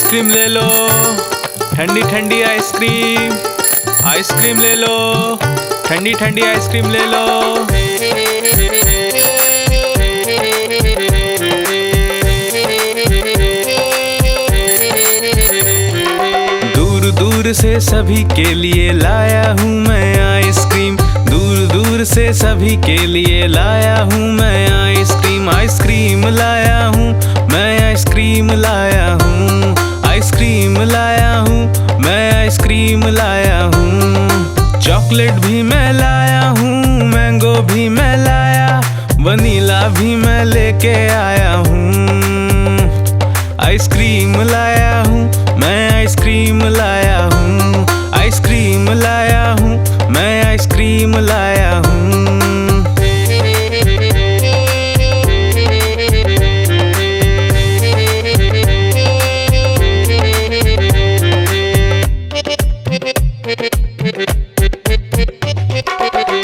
Ice cream ले लो, ठंडी ठंडी आइसक्रीम। आइसक्रीम ले लो, ठंडी ठंडी आइसक्रीम ले लो। दूर दूर से सभी के लिए लाया हूँ मैं आइसक्रीम। दूर दूर से सभी के लिए लाया हूँ मैं आइसक्रीम। आइसक्रीम लाया हूँ मैं, आइसक्रीम लाया हूँ। आइसक्रीम लाया हूँ मैं, आइसक्रीम लाया हूँ। चॉकलेट भी मैं लाया हूँ, मैंगो भी मैं लाया, वनीला भी मैं लेके आया हूँ। आइसक्रीम लाया हूँ मैं, आइसक्रीम लाया हूँ। आइसक्रीम लाया हूँ मैं, आइसक्रीम लाया हूँ।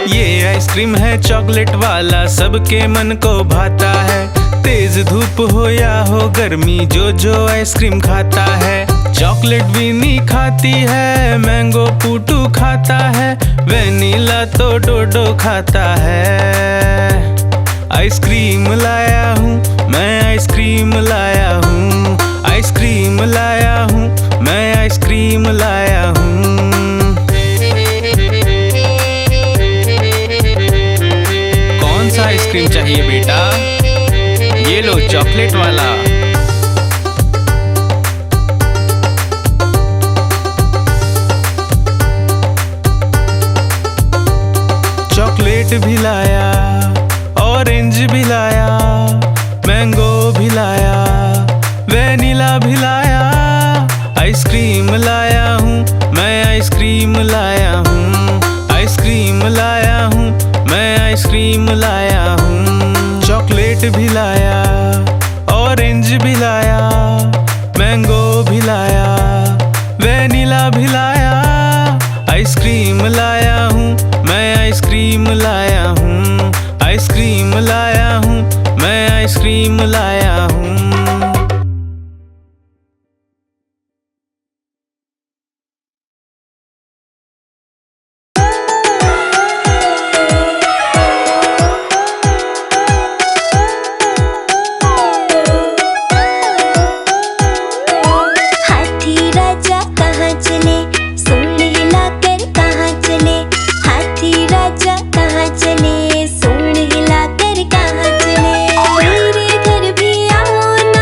ये आइसक्रीम है चॉकलेट वाला, सबके मन को भाता है। तेज धूप हो या हो गर्मी, जो जो आइसक्रीम खाता है। चॉकलेट भी नहीं खाती है, मैंगो पूटू खाता है, वेनिला तो डोडो खाता है। आइसक्रीम लाया हूँ मैं, आइसक्रीम लाया हूँ। आइसक्रीम लाया हूँ मैं, आइसक्रीम लाया हूँ। कौन सा आइसक्रीम चाहिए बेटा? ये लो चॉकलेट वाला। चॉकलेट भी लाया, ऑरेंज भी लाया, मैंगो भी लाया, वेनिला भी लाया। आइसक्रीम लाया हूँ मैं, आइसक्रीम लाया हूँ। आइसक्रीम लाया हूँ मैं, आइसक्रीम लाया हूँ। चॉकलेट भी लाया, ऑरेंज भी लाया, मैंगो भी लाया, वेनिला भी लाया। आइसक्रीम लाया हूँ मैं, आइसक्रीम लाया हूँ। आइसक्रीम लाया हूँ मैं, आइसक्रीम लाया हूँ। चले, सूंड हिलाकर कहाँ चले। मेरे घर भी आओ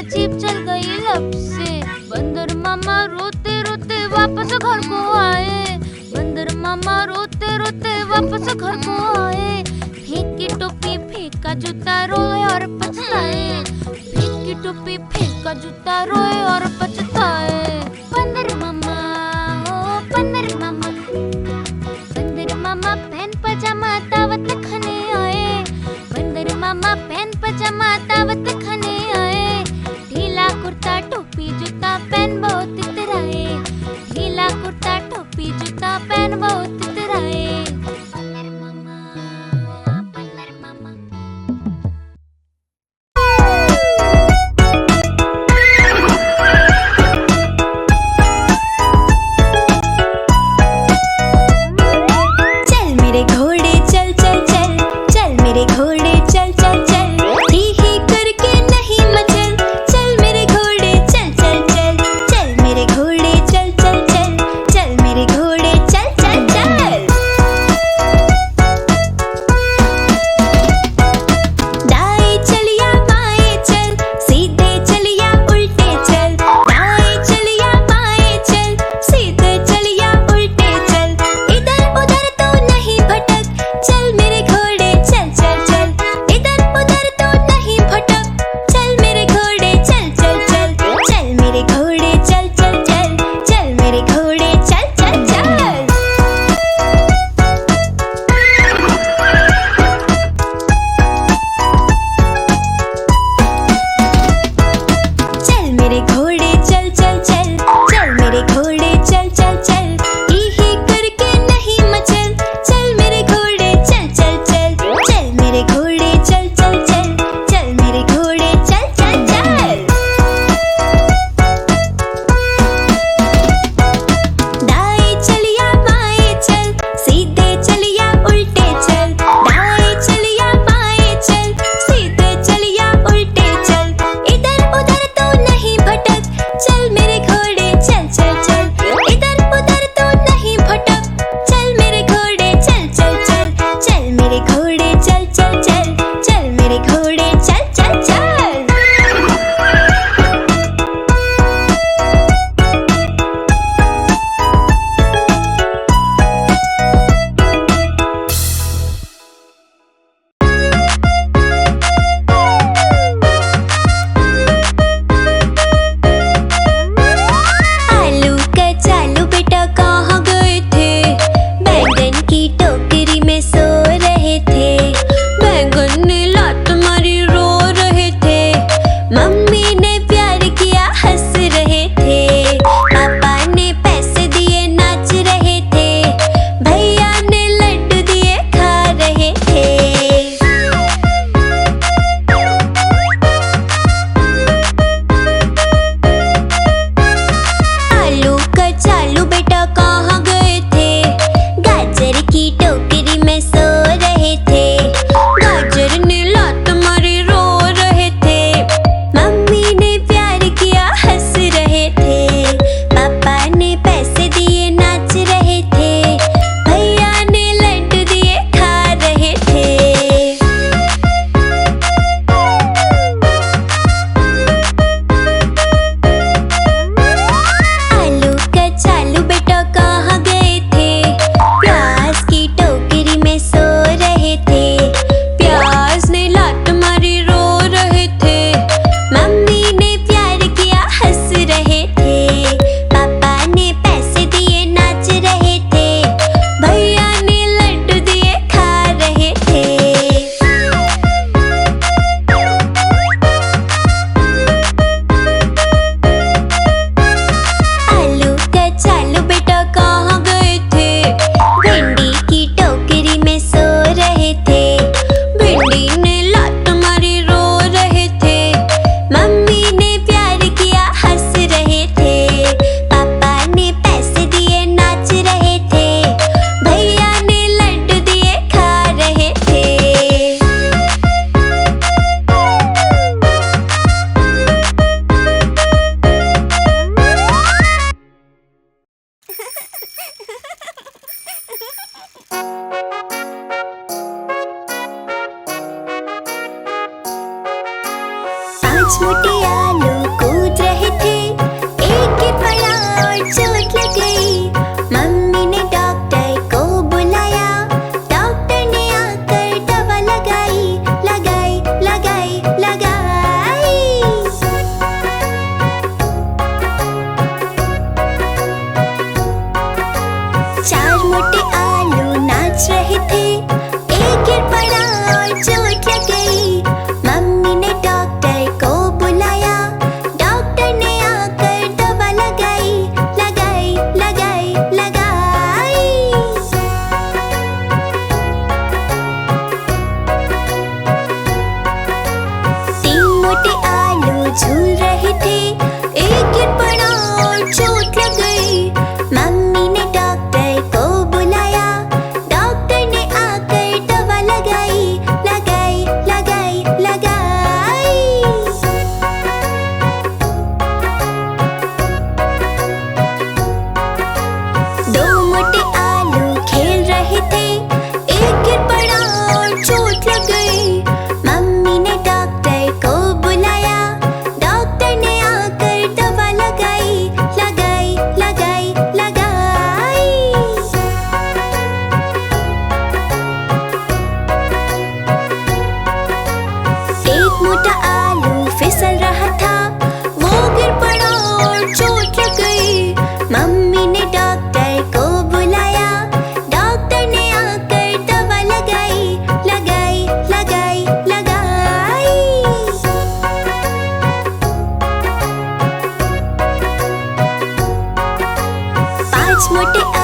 जीप चल गई लब से। बंदर मामा रोते रोते वापस घर को आए। बंदर मामा रोते रोते वापस घर को आए। फेंकी टोपी फेंका जूता रोए और पछताए। फेंकी टोपी फेंका जूता रोए और पछताए। बंदर मामा ओ बंदर मामा। बंदर मामा पैन पजामा दावत खाने आए। बंदर मामा पैन पजामा दावत खाने आए। ढीला कुर्ता टोपी जूता पैन बहुत इतराए। ढीला कुर्ता टोपी जूता पैन बहुत इतराए। बंदर मामा बंदर मामा। चल मेरे घोड़े चल चल चल, चल मेरे घोड़े चल चल चल, ही करके नहीं मचल। चल मेरे घोड़े चल चल चल, चल मेरे घोड़े चल चल चल, चल मेरे घोड़े चल चल चल। दाएं चलिया बाएं चल, सीधे चलिया उल्टे चल। दाएं चलिया बाएं चल, सीधे चलिया उल्टे चल। इधर उधर तो नहीं भटक, चल मेरे घोड़े चल चल चल। इधर उधर तो नहीं भटक, चल मेरे घोड़े चल चल चल। चल मेरे घोड़े चल चल चल, चल मेरे घोड़े चल चल चल। चल मेरे घोड़े चल चल चल, चल मेरे घोड़े चल चल चल, ही करके नहीं मचल। चल मेरे घोड़े चल चल चल, चल मेरे घोड़े चल चल चल, चल मेरे घोड़े चल चल चल। दाएं चलिया बाएं चल, सीधे चलिया उल्टे चल। दाएं चलिया बाएं चल, सीधे चलिया उल्टे चल। इधर उधर तो नहीं भटक, मोटे